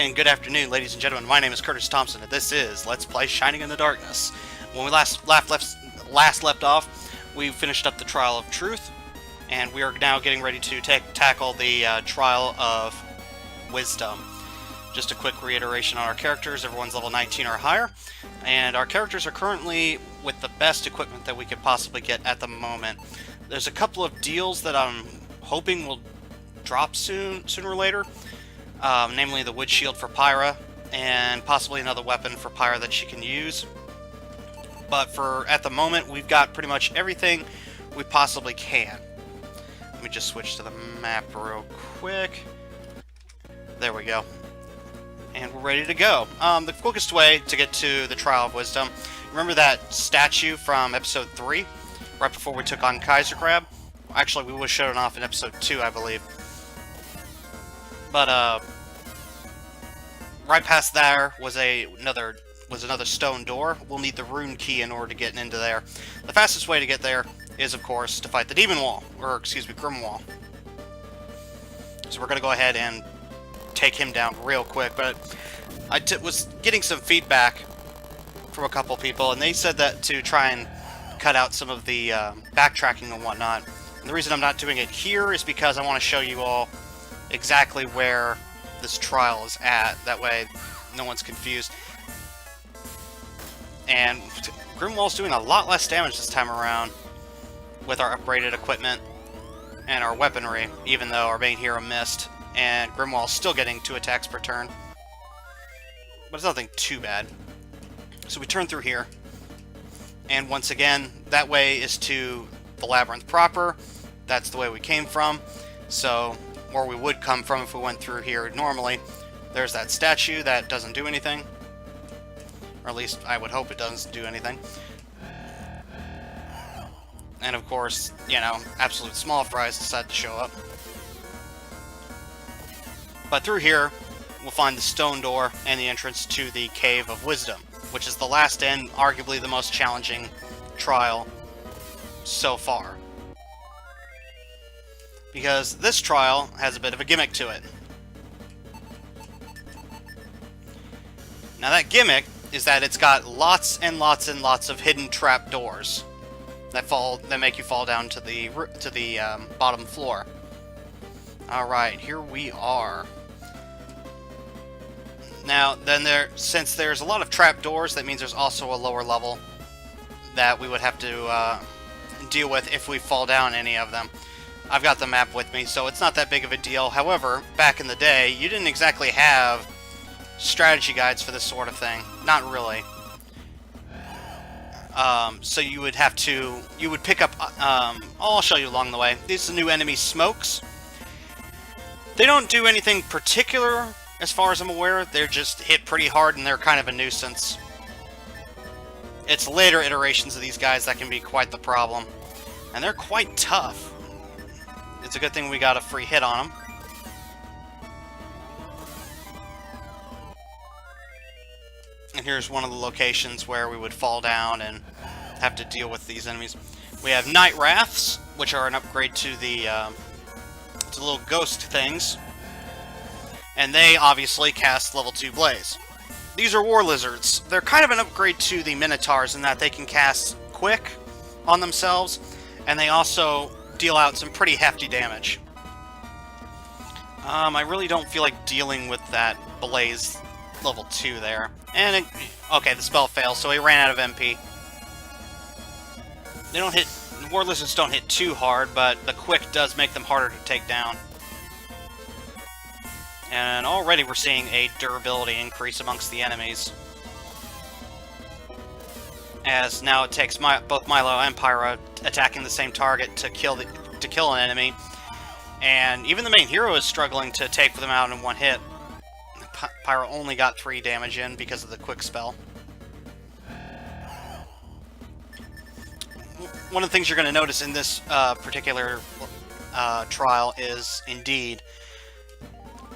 And good afternoon, ladies and gentlemen. My name is Curtis Thompson, and this is Let's Play Shining in the Darkness. When we last left off, we finished up the Trial of Truth, and we are now getting ready to tackle the Trial of Wisdom. Just a quick reiteration on our characters. Everyone's level 19 or higher, and our characters are currently with the best equipment that we could possibly get at the moment. There's a couple of deals that I'm hoping will drop sooner or later. Namely the wood shield for Pyra, and possibly another weapon for Pyra that she can use. But at the moment, we've got pretty much everything we possibly can. Let me just switch to the map real quick. There we go. And we're ready to go. The quickest way to get to the Trial of Wisdom, remember that statue from episode 3? Right before we took on Kaiser Crab? Actually, we would have shown it off in episode 2, I believe. But, right past there was another stone door. We'll need the rune key in order to get into there. The fastest way to get there is, of course, to fight the Demon Wall, or, excuse me, Grimwall. So we're going to go ahead and take him down real quick, but I was getting some feedback from a couple people, and they said that to try and cut out some of the backtracking and whatnot. And the reason I'm not doing it here is because I want to show you all exactly where this trial is at. That way, no one's confused. And Grimwall's doing a lot less damage this time around with our upgraded equipment and our weaponry, even though our main hero missed. And Grimwall's still getting 2 attacks per turn. But it's nothing too bad. So we turn through here. And once again, that way is to the labyrinth proper. That's the way we came from. So, or we would come from if we went through here normally. There's that statue that doesn't do anything. Or at least I would hope it doesn't do anything. And of course, you know, absolute small fries decide to show up. But through here, we'll find the stone door and the entrance to the Cave of Wisdom, which is the last and arguably the most challenging trial so far. Because this trial has a bit of a gimmick to it. Now that gimmick is that it's got lots and lots and lots of hidden trap doors that make you fall down to the bottom floor. All right, here we are. Now, then since there's a lot of trap doors, that means there's also a lower level that we would have to deal with if we fall down any of them. I've got the map with me, so it's not that big of a deal. However, back in the day, you didn't exactly have strategy guides for this sort of thing. Not really. So you would pick up, I'll show you along the way. These are the new enemy smokes. They don't do anything particular, as far as I'm aware. They're just hit pretty hard, and they're kind of a nuisance. It's later iterations of these guys that can be quite the problem. And they're quite tough. It's a good thing we got a free hit on them. And here's one of the locations where we would fall down and have to deal with these enemies. We have Night Wraths, which are an upgrade to the little ghost things. And they obviously cast level 2 Blaze. These are War Lizards. They're kind of an upgrade to the Minotaurs in that they can cast quick on themselves, and they also deal out some pretty hefty damage. I really don't feel like dealing with that Blaze level 2 there. And okay, the spell fails, so he ran out of MP. War Lizards don't hit too hard, but the quick does make them harder to take down. And already we're seeing a durability increase amongst the enemies. As now it takes both Milo and Pyra attacking the same target to kill an enemy. And even the main hero is struggling to take them out in one hit. Pyra only got 3 damage in because of the quick spell. One of the things you're going to notice in this particular trial is, indeed,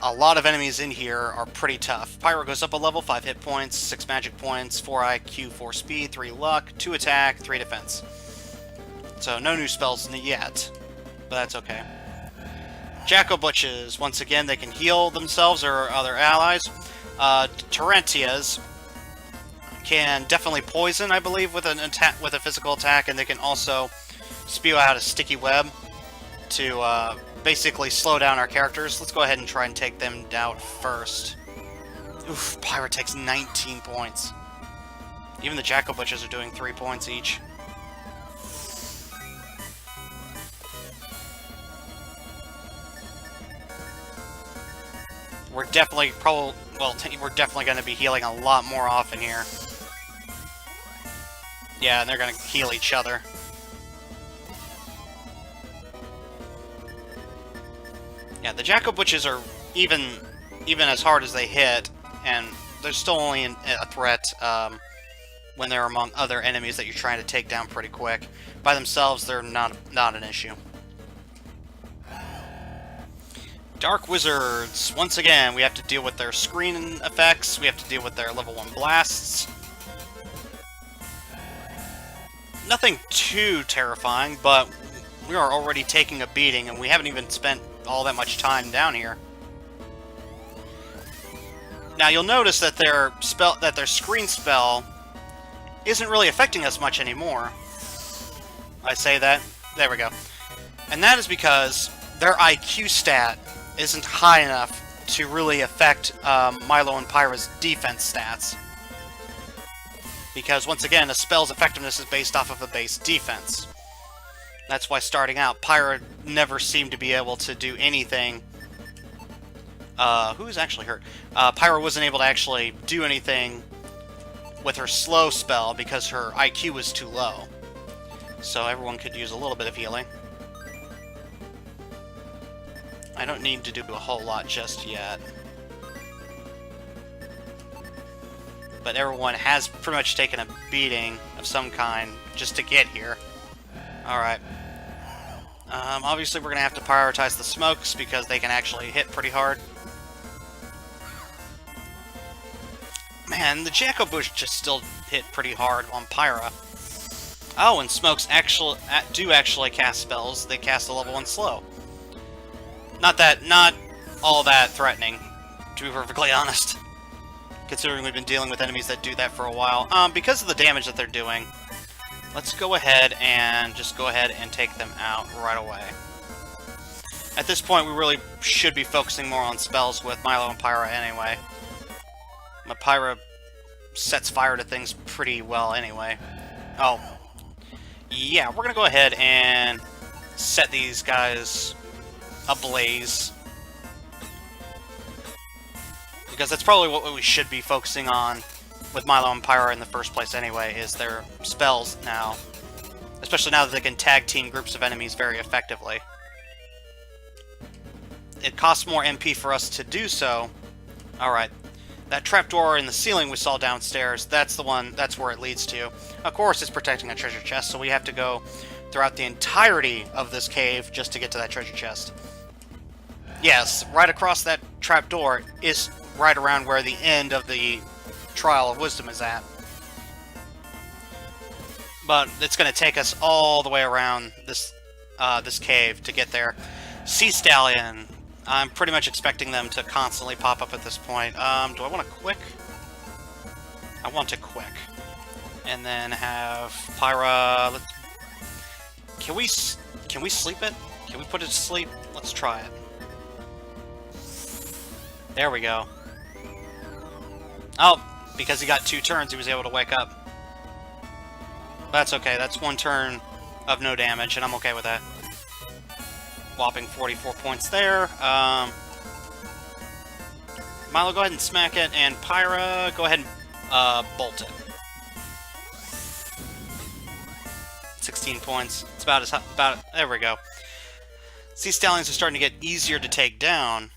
a lot of enemies in here are pretty tough. Pyra goes up a level, 5 hit points, 6 magic points, 4 IQ, 4 speed, 3 luck, 2 attack, 3 defense. So no new spells yet, but that's okay. Jackal Butches, once again, they can heal themselves or other allies. Tarentias can definitely poison, I believe, with an attack, with a physical attack, and they can also spew out a sticky web to basically slow down our characters. Let's go ahead and try and take them out first. Oof, Pyra takes 19 points. Even the Jackal-Butchers are doing 3 points each. We're definitely, we're definitely going to be healing a lot more often here. Yeah, and they're going to heal each other. Yeah, the Jackal-Butchers are even as hard as they hit, and they're still only a threat when they're among other enemies that you're trying to take down pretty quick. By themselves, they're not an issue. Dark Wizards. Once again, we have to deal with their screen effects. We have to deal with their level 1 blasts. Nothing too terrifying, but we are already taking a beating, and we haven't even spent all that much time down here. Now you'll notice that their screen spell isn't really affecting us much anymore. I say that. There we go. And that is because their IQ stat isn't high enough to really affect Milo and Pyra's defense stats. Because, once again, a spell's effectiveness is based off of a base defense. That's why, starting out, Pyra never seemed to be able to do anything. Who's actually hurt? Pyra wasn't able to actually do anything with her slow spell because her IQ was too low. So everyone could use a little bit of healing. I don't need to do a whole lot just yet. But everyone has pretty much taken a beating of some kind just to get here. Alright. Obviously we're going to have to prioritize the smokes because they can actually hit pretty hard. Man, the Jackal-Butchers just still hit pretty hard on Pyra. Oh, and smokes do actually cast spells. They cast a level 1 slow. Not all that threatening, to be perfectly honest. Considering we've been dealing with enemies that do that for a while. Because of the damage that they're doing, let's go ahead and take them out right away. At this point, we really should be focusing more on spells with Milo and Pyra anyway. My Pyra sets fire to things pretty well anyway. Oh. Yeah, we're gonna go ahead and set these guys ablaze. Because that's probably what we should be focusing on with Milo and Pyra in the first place anyway, is their spells now. Especially now that they can tag team groups of enemies very effectively. It costs more MP for us to do so. Alright. That trapdoor in the ceiling we saw downstairs, that's where it leads to. Of course, it's protecting a treasure chest, so we have to go throughout the entirety of this cave just to get to that treasure chest. Yes, right across that trapdoor is right around where the end of the Trial of Wisdom is at. But it's going to take us all the way around this cave to get there. Sea Stallion. I'm pretty much expecting them to constantly pop up at this point. Do I want to quick? I want to quick. And then have Pyra... Can we sleep it? Can we put it to sleep? Let's try it. There we go. Oh, because he got 2 turns, he was able to wake up. That's okay, that's 1 turn of no damage, and I'm okay with that. Whopping 44 points there. Milo, go ahead and smack it, and Pyra, go ahead and bolt it. 16 points. It's about there we go. Sea Stallions are starting to get easier to take down.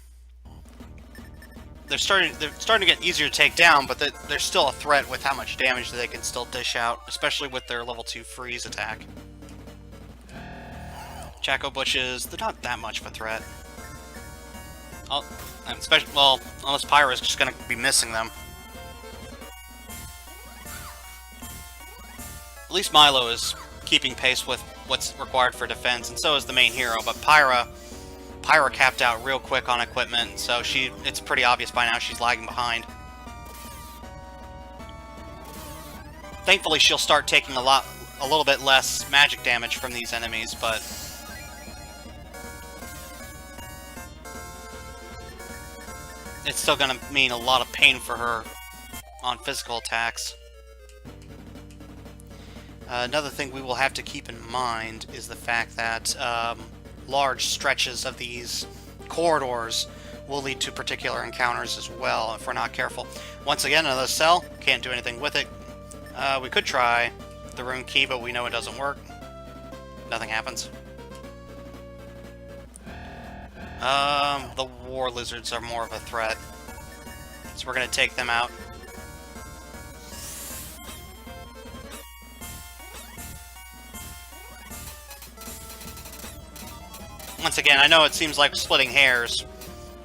They're starting to get easier to take down, but they're still a threat with how much damage they can still dish out, especially with their level 2 freeze attack. Jackal-Butchers, they're not that much of a threat. Especially, well, unless Pyra's just going to be missing them. At least Milo is keeping pace with what's required for defense, and so is the main hero, but Pyra capped out real quick on equipment, so it's pretty obvious by now she's lagging behind. Thankfully, she'll start taking a little bit less magic damage from these enemies, but it's still gonna mean a lot of pain for her on physical attacks. Another thing we will have to keep in mind is the fact that large stretches of these corridors will lead to particular encounters as well if we're not careful. Once again, another cell. Can't do anything with it. We could try the rune key, but we know it doesn't work. Nothing happens. The war lizards are more of a threat, so we're gonna take them out. Once again, I know it seems like splitting hairs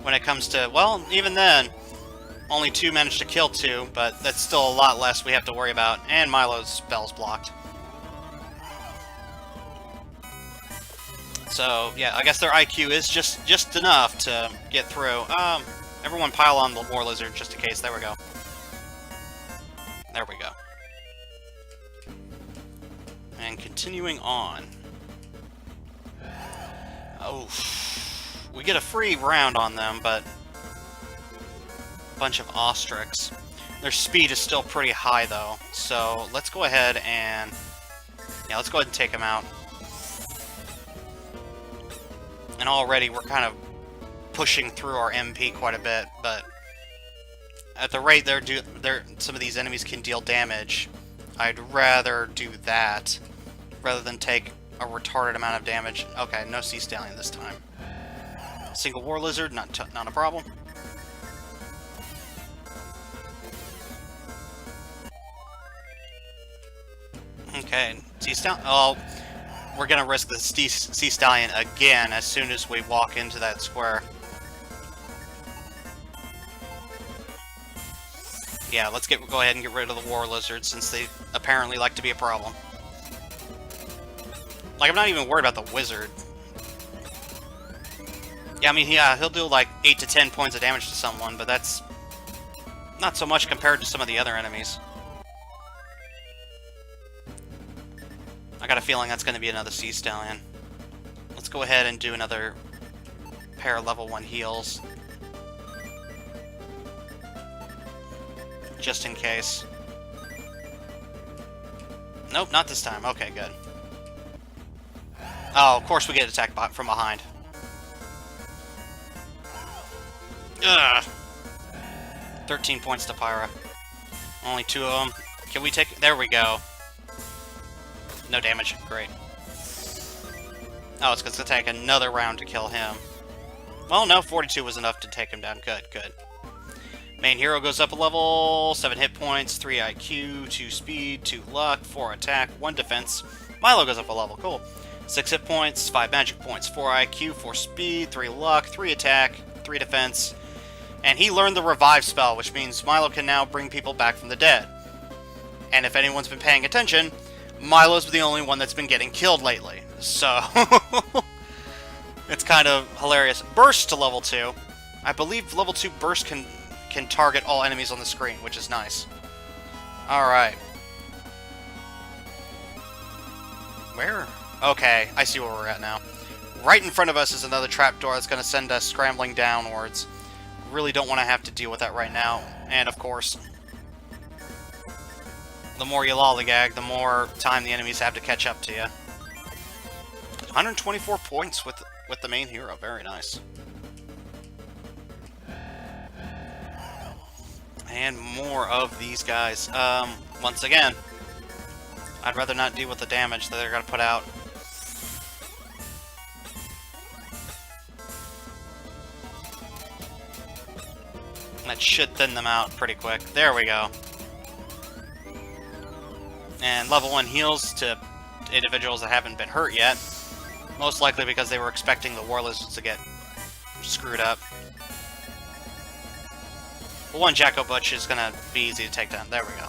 when it comes to, well, even then, only 2 managed to kill 2, but that's still a lot less we have to worry about, and Milo's spell's blocked. So, yeah, I guess their IQ is just enough to get through. Everyone pile on the war lizard just in case. There we go. There we go. And continuing on. Oh, we get a free round on them, but a bunch of Ostrix. Their speed is still pretty high, though, so let's go ahead and... yeah, let's go ahead and take them out. And already we're kind of pushing through our MP quite a bit, but at the rate some of these enemies can deal damage, I'd rather do that rather than take a retarded amount of damage. Okay, no Sea Stallion this time. Single War Lizard, not a problem. Okay, Sea Stallion. Oh, we're gonna risk the Sea Stallion again as soon as we walk into that square. Yeah, let's go ahead and get rid of the War Lizard since they apparently like to be a problem. Like, I'm not even worried about the Wizard. Yeah, I mean, yeah, he'll do like 8 to 10 points of damage to someone, but that's not so much compared to some of the other enemies. I got a feeling that's going to be another Sea Stallion. Let's go ahead and do another pair of level 1 heals. Just in case. Nope, not this time. Okay, good. Oh, of course we get attacked from behind. Ugh. 13 points to Pyra. Only 2 of them. Can we take... there we go. No damage. Great. Oh, it's going to take another round to kill him. Well, no, 42 was enough to take him down. Good, good. Main hero goes up a level, 7 hit points, 3 IQ, 2 speed, 2 luck, 4 attack, 1 defense. Milo goes up a level, cool. 6 hit points, 5 magic points, 4 IQ, 4 speed, 3 luck, 3 attack, 3 defense. And he learned the revive spell, which means Milo can now bring people back from the dead. And if anyone's been paying attention, Milo's the only one that's been getting killed lately. So, it's kind of hilarious. Burst to level 2. I believe level 2 burst can target all enemies on the screen, which is nice. Alright. Where? Okay, I see where we're at now. Right in front of us is another trapdoor that's going to send us scrambling downwards. Really don't want to have to deal with that right now. And, of course, the more you lollygag, the more time the enemies have to catch up to you. 124 points with the main hero. Very nice. And more of these guys. Once again, I'd rather not deal with the damage that they're going to put out. That should thin them out pretty quick. There we go. And level 1 heals to individuals that haven't been hurt yet. Most likely because they were expecting the War Lizards to get screwed up. But one Jacko Butch is going to be easy to take down. There we go.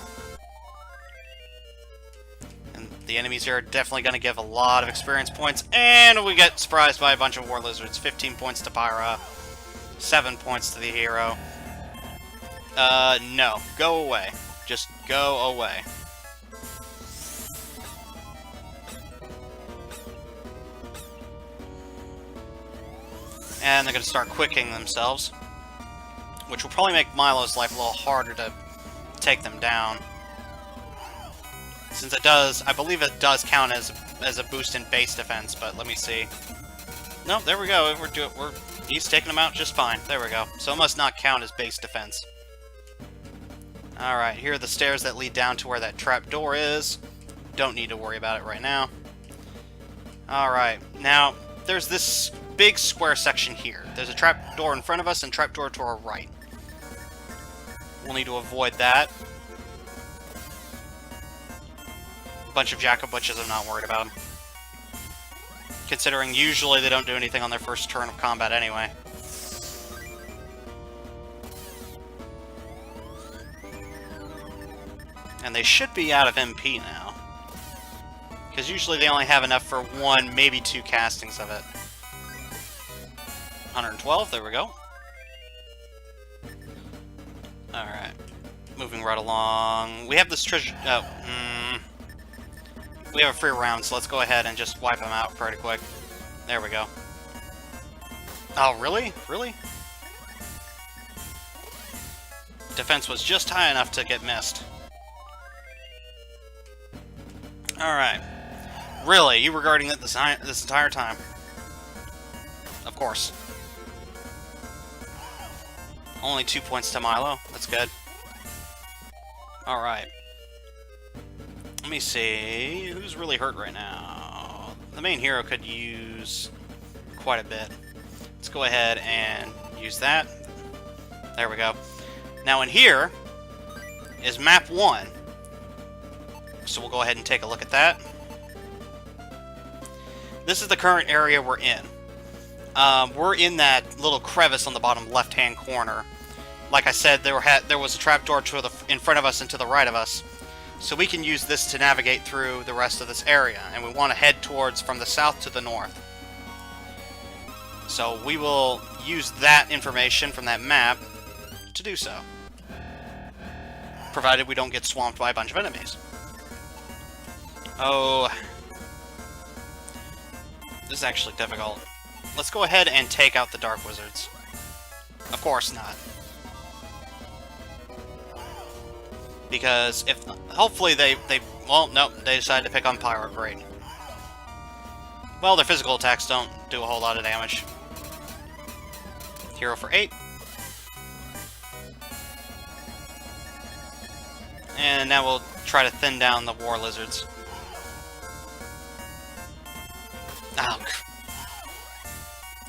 And the enemies here are definitely going to give a lot of experience points. And we get surprised by a bunch of War Lizards. 15 points to Pyra. 7 points to the hero. No. Go away. Just go away. And they're going to start quicking themselves, which will probably make Milo's life a little harder to take them down. Since it does, I believe it does count as a boost in base defense, but let me see. No, there we go. He's taking them out just fine. There we go. So it must not count as base defense. Alright, here are the stairs that lead down to where that trap door is. Don't need to worry about it right now. Alright, now, there's this big square section here. There's a trap door in front of us and trap door to our right. We'll need to avoid that. Bunch of Jack-o'-butches I'm not worried about. Considering usually they don't do anything on their first turn of combat anyway. And they should be out of MP now. Because usually they only have enough for one, maybe two castings of it. 112, there we go. Alright. Moving right along. We have this treasure... we have a free round, so let's go ahead and just wipe them out pretty quick. There we go. Oh, really? Really? Defense was just high enough to get missed. Alright. Really? You were guarding it this entire time? Of course. Only 2 points to Milo. That's good. Alright. Let me see. Who's really hurt right now? The main hero could use quite a bit. Let's go ahead and use that. There we go. Now in here is map 1. So we'll go ahead and take a look at that. This is the current area we're in. We're in that little crevice on the bottom left-hand corner. Like I said, there was a trapdoor in front of us and to the right of us. So we can use this to navigate through the rest of this area. And we want to head towards from the south to the north. So we will use that information from that map to do so. Provided we don't get swamped by a bunch of enemies. Oh, this is actually difficult. Let's go ahead and take out the Dark Wizards. Of course not. Because if hopefully well, nope, they decided to pick on Pyro. Great. Well, their physical attacks don't do a whole lot of damage. Hero for 8. And now we'll try to thin down the War Lizards. Oh.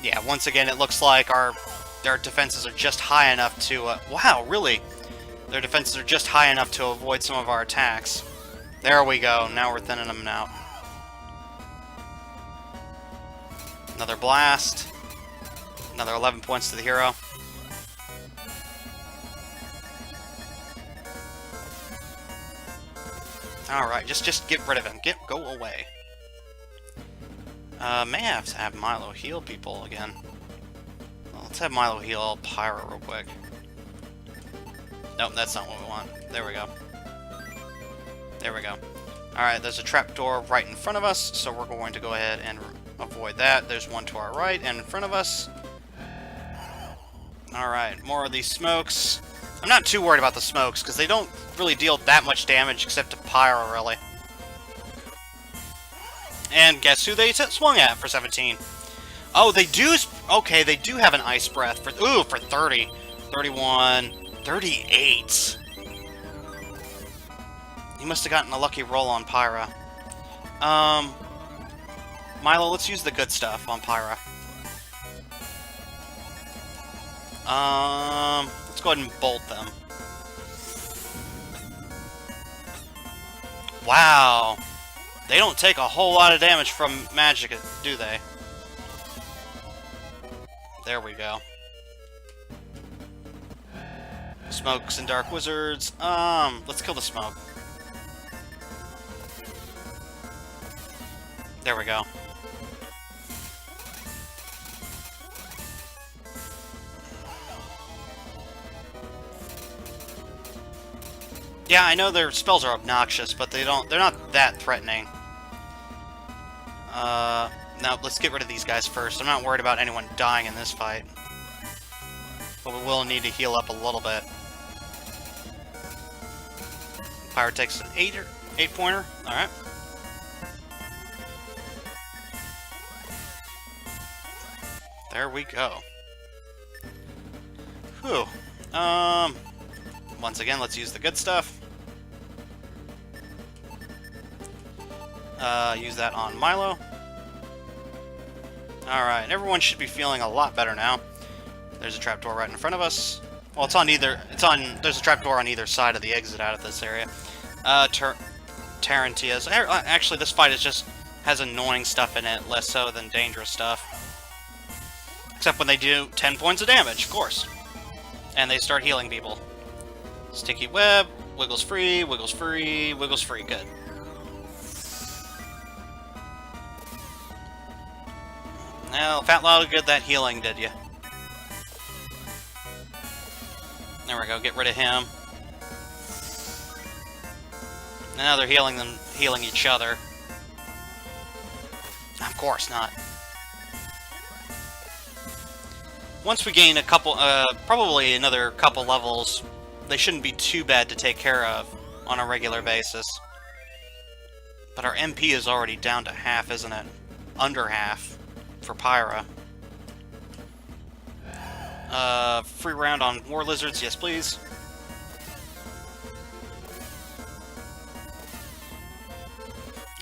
Yeah, once again, it looks like their defenses are just high enough to... wow, really? Their defenses are just high enough to avoid some of our attacks. There we go. Now we're thinning them out. Another blast. Another 11 points to the hero. Alright, just get rid of him. Go away. May have to have Milo heal people again. Well, let's have Milo heal Pyro real quick. Nope, that's not what we want. There we go. There we go. Alright, there's a trapdoor right in front of us, so we're going to go ahead and avoid that. There's one to our right and in front of us. Alright, more of these smokes. I'm not too worried about the smokes, because they don't really deal that much damage except to Pyro, really. And guess who they swung at for 17? Oh, they do... Okay, they do have an Ice Breath for... Ooh, for 30. 31... 38. He must have gotten a lucky roll on Pyra. Milo, let's use the good stuff on Pyra. Let's go ahead and bolt them. Wow. They don't take a whole lot of damage from magic, do they? There we go. Smokes and Dark Wizards. Let's kill the smoke. There we go. Yeah, I know their spells are obnoxious, but they're not that threatening. Now, let's get rid of these guys first. I'm not worried about anyone dying in this fight. But we will need to heal up a little bit. Pyro takes an 8-pointer. Alright. There we go. Whew. Once again, let's use the good stuff. Use that on Milo. Alright, everyone should be feeling a lot better now. There's a trapdoor right in front of us. Well, there's a trapdoor on either side of the exit out of this area. Tarantias. Actually, this fight has annoying stuff in it, less so than dangerous stuff. Except when they do 10 points of damage, of course. And they start healing people. Sticky web, wiggles free, wiggles free, wiggles free. Good. Well, fat lot of good that healing did you. There we go, get rid of him. Now they're healing each other. Of course not. Once we gain a couple, probably another couple levels, they shouldn't be too bad to take care of on a regular basis. But our MP is already down to half, isn't it? Under half for Pyra. Free round on War Lizards, yes please.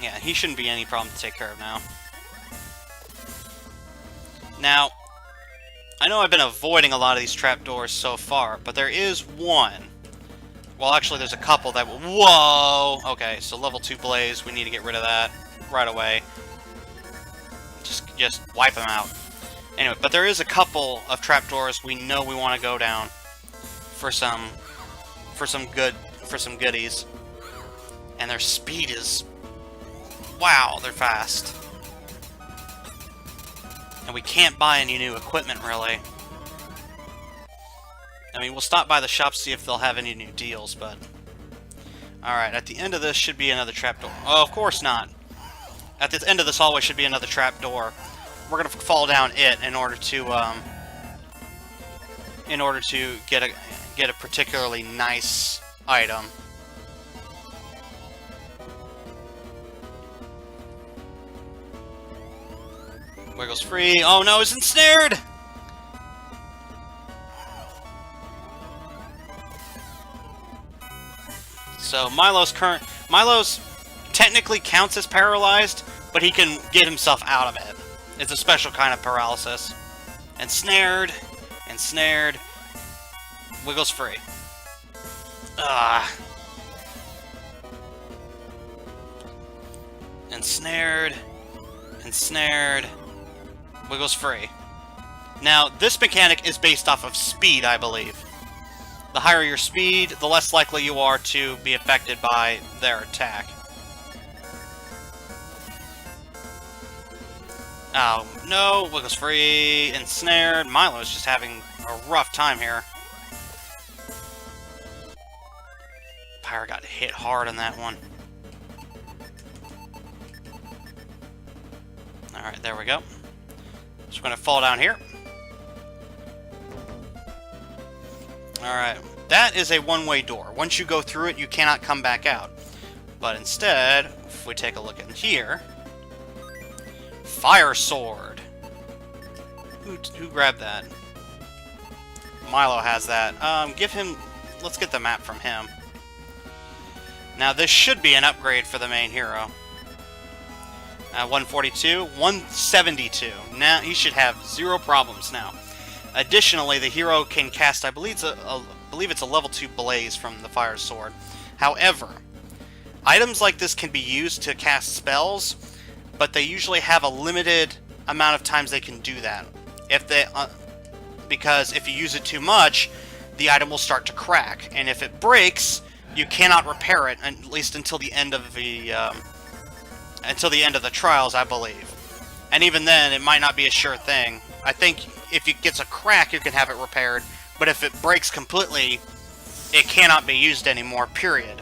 Yeah, he shouldn't be any problem to take care of now. Now, I know I've been avoiding a lot of these trapdoors so far, but there is one. Well, actually, there's a couple that... Whoa! Okay, so level 2 Blaze, we need to get rid of that right away. Just wipe them out. Anyway, but there is a couple of trapdoors we know we want to go down for some goodies. And their speed is... Wow, they're fast. And we can't buy any new equipment, really. I mean, we'll stop by the shop, see if they'll have any new deals, but... Alright, at the end of this should be another trapdoor. Oh, of course not. At the end of this hallway should be another trapdoor. We're gonna fall down it in order to get a particularly nice item. Wiggles free. Oh no, it's ensnared! So Milo's technically counts as paralyzed, but he can get himself out of it. It's a special kind of paralysis. Ensnared. Ensnared. Wiggles free. Ensnared. Ensnared. Wiggles free. Now, this mechanic is based off of speed, I believe. The higher your speed, the less likely you are to be affected by their attack. Oh, no, Wiggles free, ensnared. Milo's just having a rough time here. Pyra got hit hard on that one. Alright, there we go. Just gonna fall down here. Alright, that is a one-way door. Once you go through it, you cannot come back out. But instead, if we take a look in here... Fire Sword! Who grabbed that? Milo has that. Give him... Let's get the map from him. Now, this should be an upgrade for the main hero. 142, 172. Now, he should have zero problems now. Additionally, the hero can cast, I believe it's a level 2 Blaze from the Fire Sword. However, items like this can be used to cast spells, but they usually have a limited amount of times they can do that. Because if you use it too much, the item will start to crack, and if it breaks, you cannot repair it, at least until the end of the trials, I believe. And even then, it might not be a sure thing. I think if it gets a crack, you can have it repaired, but if it breaks completely, it cannot be used anymore, period.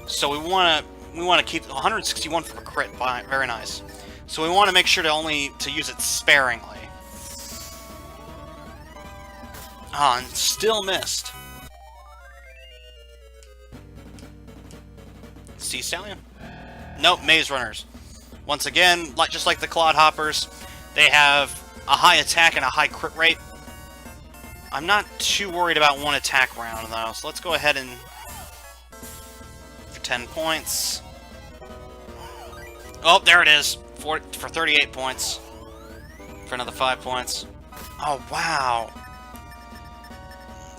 So we want to keep 161 for a crit. Very nice. So we want to make sure to use it sparingly. Ah, and still missed. Sea Stallion? Nope, Maze Runners. Once again, just like the Clodhoppers, they have a high attack and a high crit rate. I'm not too worried about one attack round, though, so let's go ahead and... for 10 points. Oh, there it is! For 38 points. For another 5 points. Oh, wow!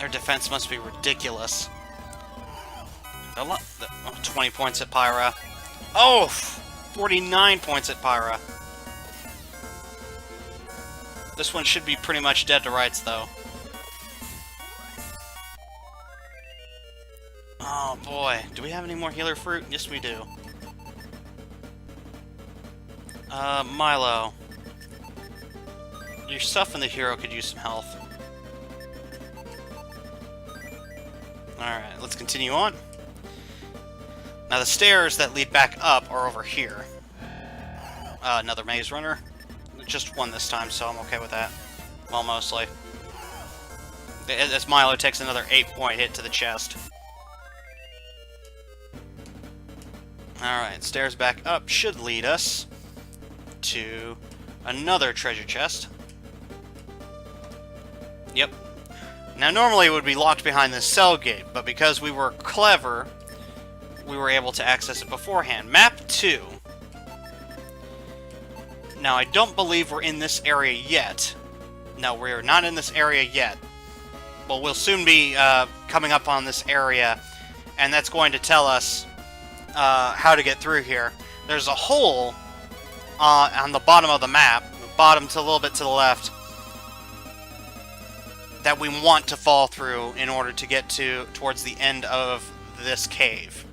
Their defense must be ridiculous. 20 points at Pyra. Oh! 49 points at Pyra. This one should be pretty much dead to rights, though. Oh boy, do we have any more healer fruit? Yes, we do. Milo. Yourself and the hero could use some health. Alright, let's continue on. Now the stairs that lead back up are over here. Another maze runner. Just one this time, so I'm okay with that. Well, mostly. As Milo takes another 8-point hit to the chest. Alright, stairs back up should lead us to another treasure chest. Yep. Now, normally it would be locked behind this cell gate, but because we were clever, we were able to access it beforehand. Map 2. Now, I don't believe we're in this area yet. No, we're not in this area yet. But we'll soon be coming up on this area, and that's going to tell us how to get through here. There's a hole on the bottom of the map, bottom to a little bit to the left, that we want to fall through in order to get towards the end of this cave.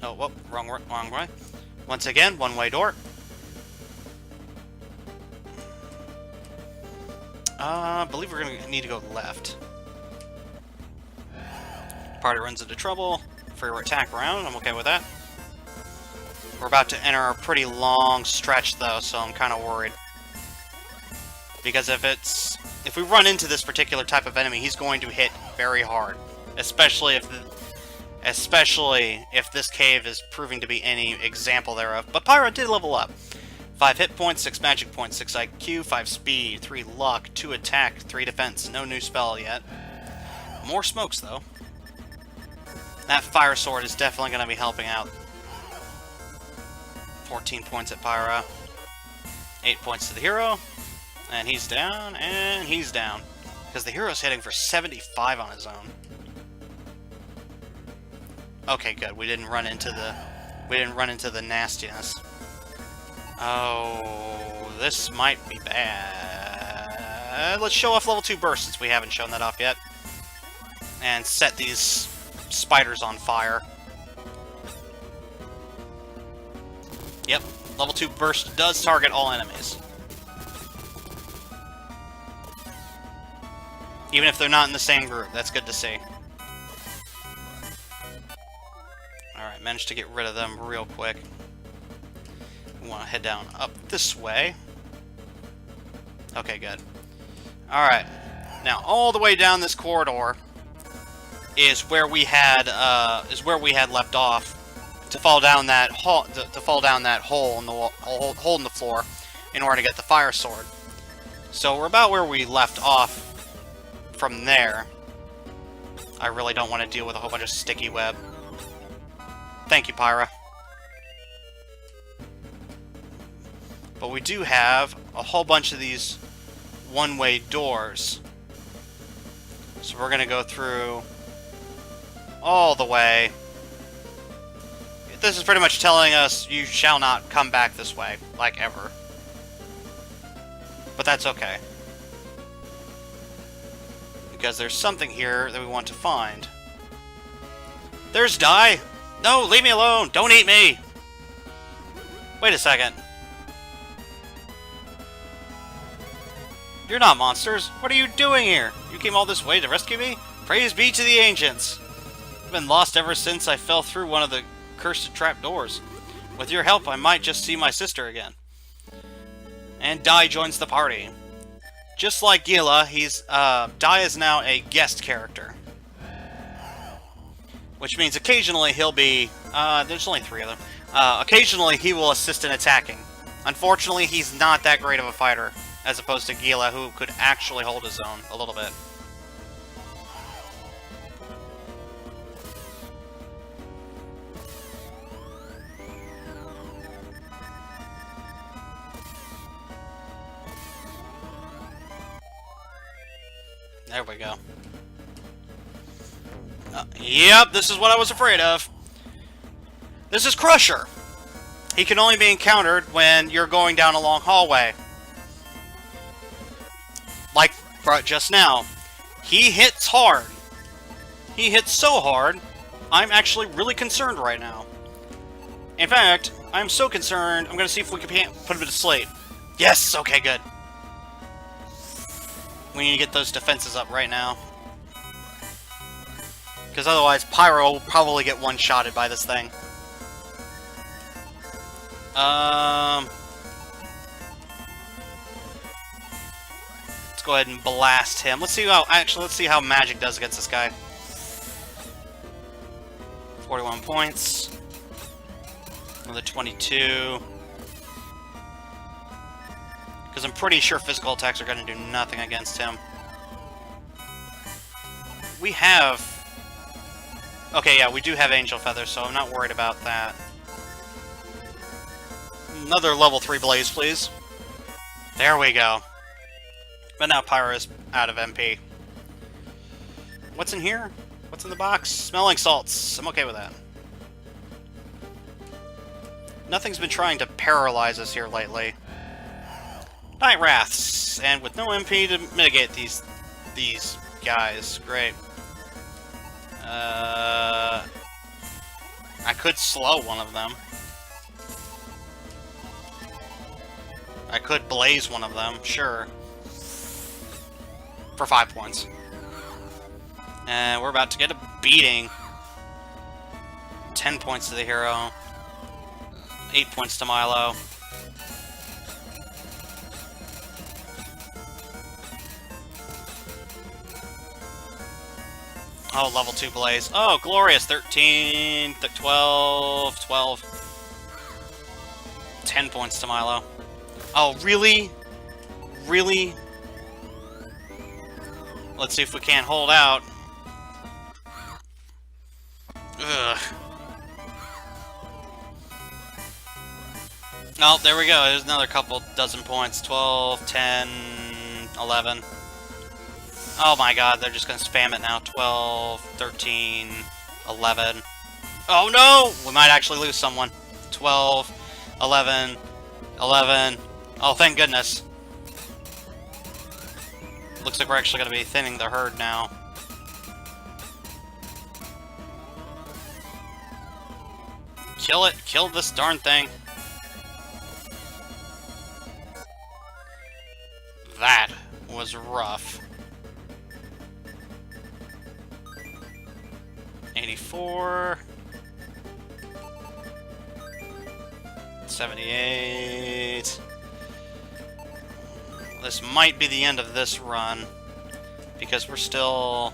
Oh, whoop, wrong way. Once again, one-way door. I believe we're going to need to go left. Party runs into trouble. Free attack round, I'm okay with that. We're about to enter a pretty long stretch, though, so I'm kind of worried. Because if we run into this particular type of enemy, he's going to hit very hard. Especially if this cave is proving to be any example thereof. But Pyra did level up. 5 hit points, 6 magic points, 6 IQ, 5 speed, 3 luck, 2 attack, 3 defense. No new spell yet. More smokes, though. That fire sword is definitely going to be helping out. 14 points at Pyra. 8 points to the hero. And he's down, and he's down. Because the hero's hitting for 75 on his own. Okay, good. We didn't run into the nastiness. Oh, this might be bad. Let's show off level 2 burst since we haven't shown that off yet. And set these spiders on fire. Yep, level 2 burst does target all enemies. Even if they're not in the same group, that's good to see. Alright, managed to get rid of them real quick. We want to head down up this way. Okay, good. Alright, now all the way down this corridor is where we had left off to fall down that hole in the hole in the floor in order to get the fire sword. So we're about where we left off. From there, I really don't want to deal with a whole bunch of sticky web. Thank you, Pyra. But we do have a whole bunch of these one-way doors. So we're going to go through all the way. This is pretty much telling us you shall not come back this way, like ever. But that's okay. Because there's something here that we want to find. There's Dai! No, leave me alone! Don't eat me! Wait a second. You're not monsters. What are you doing here? You came all this way to rescue me? Praise be to the ancients! I've been lost ever since I fell through one of the cursed trapdoors. With your help, I might just see my sister again. And Dai joins the party. Just like Gila, Dai is now a guest character. Which means occasionally he'll be... there's only 3 of them. Occasionally he will assist in attacking. Unfortunately, he's not that great of a fighter, as opposed to Gila, who could actually hold his own a little bit. There we go. Yep, this is what I was afraid of. This is Crusher. He can only be encountered when you're going down a long hallway. Like just now. He hits hard. He hits so hard, I'm actually really concerned right now. In fact, I'm so concerned, I'm going to see if we can put him to sleep. Yes! Okay, good. We need to get those defenses up right now. Because otherwise, Pyro will probably get one-shotted by this thing. Let's go ahead and blast him. Let's see how magic does against this guy. 41 points. Another 22. Because I'm pretty sure physical attacks are going to do nothing against him. We have... Okay, yeah, we do have Angel Feathers, so I'm not worried about that. Another level 3 Blaze, please. There we go. But now Pyro is out of MP. What's in here? What's in the box? Smelling salts. I'm okay with that. Nothing's been trying to paralyze us here lately. Night Wraths, and with no MP to mitigate these guys. Great. I could slow one of them. I could blaze one of them, sure. For 5 points. And we're about to get a beating. 10 points to the hero. 8 points to Milo. Oh, level 2 Blaze. Oh, glorious. 13, 12, 12. 10 points to Milo. Oh, really? Really? Let's see if we can't hold out. Ugh. Oh, there we go. There's another couple dozen points. 12, 10, 11. Oh my god, they're just gonna spam it now. 12, 13, 11. Oh no! We might actually lose someone. 12, 11, 11. Oh, thank goodness. Looks like we're actually gonna be thinning the herd now. Kill it! Kill this darn thing! That was rough. 84. 78. This might be the end of this run, because we're still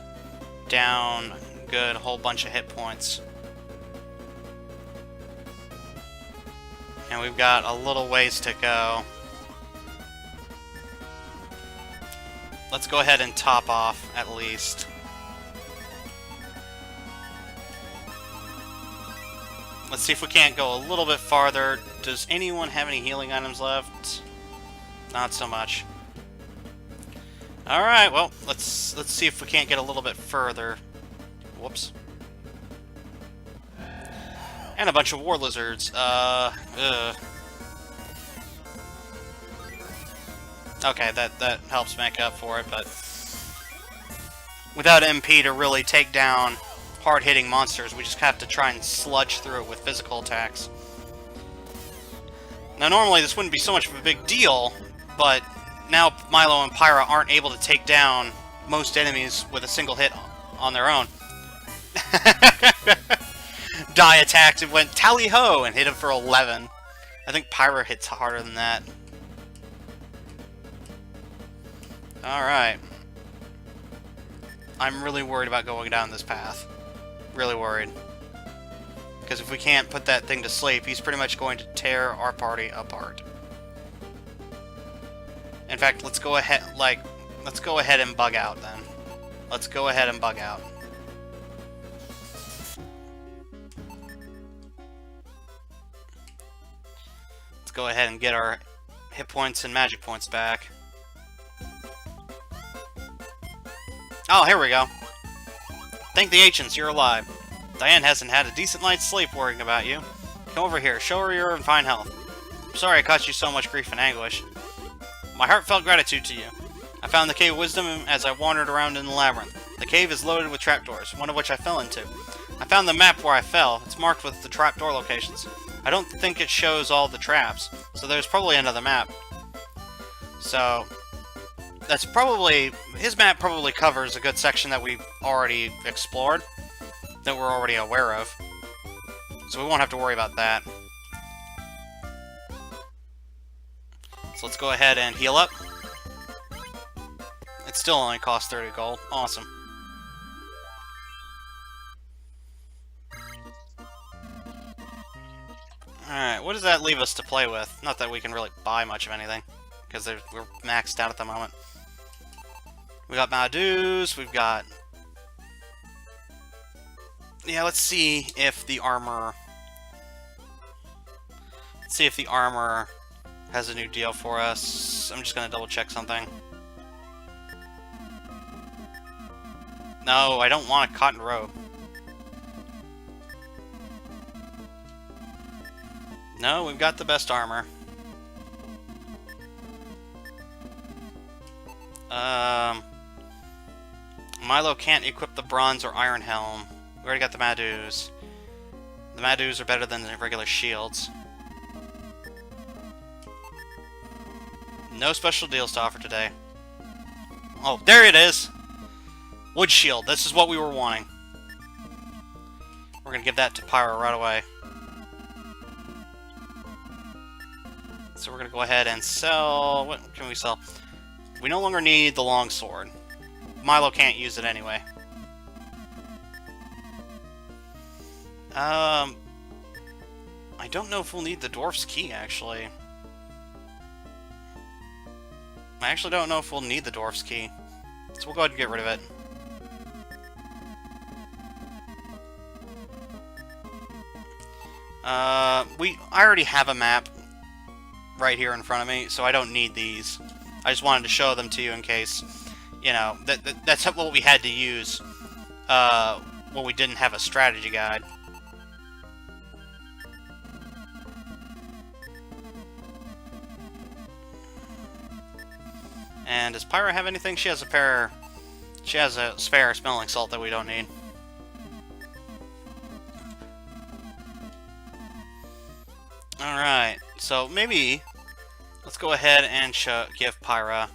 down a good whole bunch of hit points. And we've got a little ways to go. Let's go ahead and top off, at least. Let's see if we can't go a little bit farther. Does anyone have any healing items left? Not so much. Alright, well, let's see if we can't get a little bit further. Whoops. And a bunch of war lizards. Okay, that helps make up for it, but without MP to really take down hard-hitting monsters, we just have to try and sludge through it with physical attacks. Now, normally this wouldn't be so much of a big deal, but now Milo and Pyra aren't able to take down most enemies with a single hit on their own. Die attacked and went tally-ho and hit him for 11. I think Pyra hits harder than that. Alright. I'm really worried about going down this path. Really worried. Because if we can't put that thing to sleep, he's pretty much going to tear our party apart. In fact, let's go ahead, let's go ahead and bug out then. Let's go ahead and bug out. Let's go ahead and get our hit points and magic points back. Oh, here we go. Thank the ancients, you're alive. Diane hasn't had a decent night's sleep worrying about you. Come over here, show her you're in fine health. I'm sorry I caused you so much grief and anguish. My heartfelt gratitude to you. I found the Cave of Wisdom as I wandered around in the labyrinth. The cave is loaded with trapdoors, one of which I fell into. I found the map where I fell. It's marked with the trapdoor locations. I don't think it shows all the traps, so there's probably another map. So, that's probably... his map probably covers a good section that we've already explored, that we're already aware of. So we won't have to worry about that. So let's go ahead and heal up. It still only costs 30 gold. Awesome. Alright, what does that leave us to play with? Not that we can really buy much of anything, because we're maxed out at the moment. We got Madus, we've got... yeah, let's see if the armor... let's see if the armor has a new deal for us. I'm just gonna double check something. No, I don't want a cotton robe. No, we've got the best armor. Milo can't equip the bronze or iron helm. We already got the Madus. The Madus are better than the regular shields. No special deals to offer today. Oh, there it is! Wood shield. This is what we were wanting. We're gonna give that to Pyra right away. So we're gonna go ahead and sell... what can we sell? We no longer need the longsword. Milo can't use it anyway. I don't know if we'll need the dwarf's key, actually. I actually don't know if we'll need the dwarf's key. So we'll go ahead and get rid of it. I already have a map right here in front of me, so I don't need these. I just wanted to show them to you in case, you know, that's what we had to use when we didn't have a strategy guide. And does Pyra have anything? She has a spare smelling salt that we don't need. Alright, so maybe let's go ahead and give Pyra.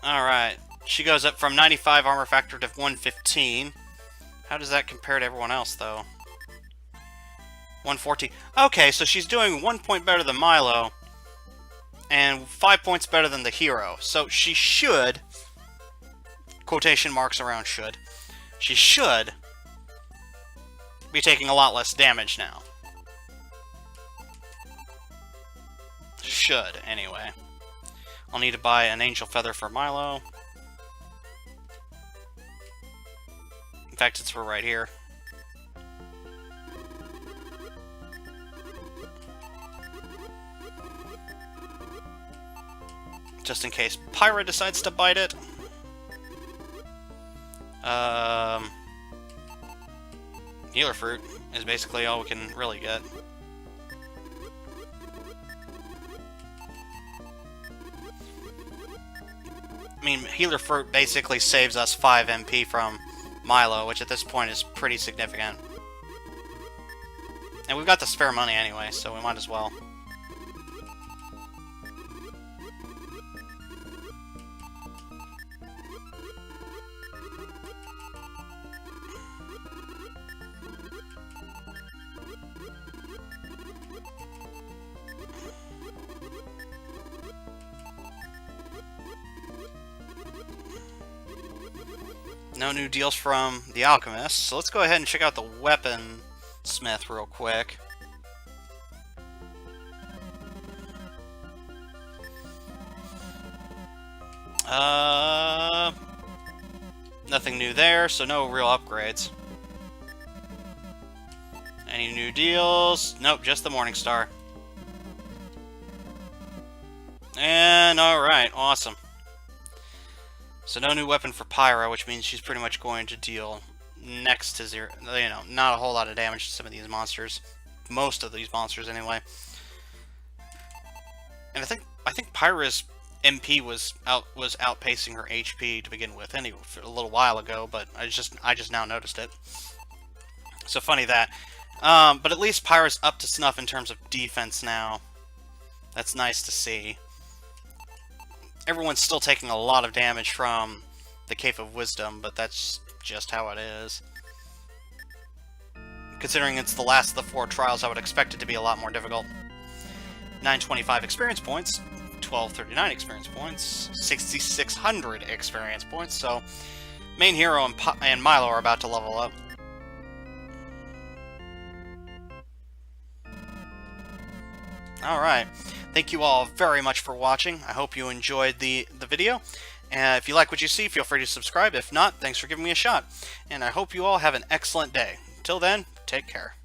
Alright, she goes up from 95 armor factor to 115. How does that compare to everyone else, though? 114. Okay, so she's doing 1 point better than Milo, and 5 points better than the hero. So she should, quotation marks around should, she should be taking a lot less damage now. Should, anyway. I'll need to buy an angel feather for Milo. In fact, it's right here. Just in case Pyra decides to bite it. Healer fruit is basically all we can really get. I mean, healer fruit basically saves us 5 MP from Milo, which at this point is pretty significant. And we've got the spare money anyway, so we might as well. No new deals from the Alchemist, so let's go ahead and check out the Weapon Smith real quick. Nothing new there, so no real upgrades. Any new deals? Nope, just the Morningstar. And alright, awesome. So no new weapon for Pyra, which means she's pretty much going to deal next to zero, you know, not a whole lot of damage to some of these monsters. Most of these monsters, anyway. And I think Pyra's MP was outpacing her HP to begin with, anyway, for a little while ago, but I just now noticed it. So funny that. But at least Pyra's up to snuff in terms of defense now. That's nice to see. Everyone's still taking a lot of damage from the Cave of Wisdom, but that's just how it is. Considering it's the last of the 4 trials, I would expect it to be a lot more difficult. 925 experience points, 1239 experience points, 6600 experience points, so main hero and Milo are about to level up. Alright, thank you all very much for watching. I hope you enjoyed the video. If you like what you see, feel free to subscribe. If not, thanks for giving me a shot. And I hope you all have an excellent day. Until then, take care.